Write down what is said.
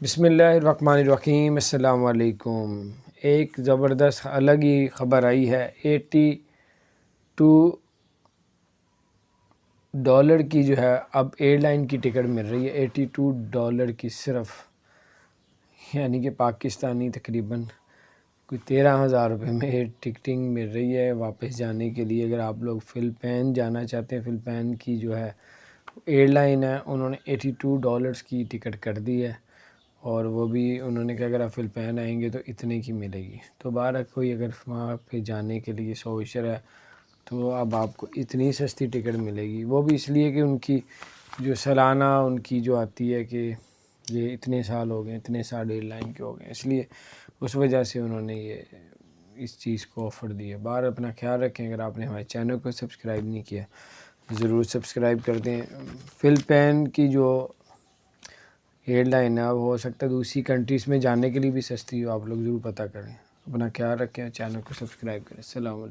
بسم اللہ الرحمن الرحیم۔ السلام علیکم۔ ایک زبردست الگ ہی خبر آئی ہے۔ $82 کی جو ہے اب ایئر لائن کی ٹکٹ مل رہی ہے، $82 کی صرف، یعنی کہ پاکستانی تقریباً کوئی 13,000 روپے میں ٹکٹنگ مل رہی ہے واپس جانے کے لیے۔ اگر آپ لوگ فلپین جانا چاہتے ہیں، فلپین کی جو ہے ایئر لائن ہے، انہوں نے $82 کی ٹکٹ کر دی ہے، اور وہ بھی انہوں نے کہا اگر آپ فلپین آئیں گے تو اتنے کی ملے گی۔ تو باہر کوئی اگر وہاں پہ جانے کے لیے سوچ رہا ہے تو اب آپ کو اتنی سستی ٹکٹ ملے گی، وہ بھی اس لیے کہ ان کی جو سالانہ ان کی جو آتی ہے کہ یہ اتنے سال ہو گئے، اتنے سال ایئر لائن کے ہو گئے، اس لیے اس وجہ سے انہوں نے یہ اس چیز کو آفر دی ہے۔ باہر اپنا خیال رکھیں۔ اگر آپ نے ہمارے چینل کو سبسکرائب نہیں کیا ضرور سبسکرائب کر دیں۔ فلپین کی جو ایئر لائن ہے وہ ہو سکتا ہے دوسری کنٹریز میں جانے کے لیے بھی سستی ہو، آپ لوگ ضرور پتہ کریں۔ اپنا خیال رکھیں، چینل کو سبسکرائب کریں۔ السلام علیکم۔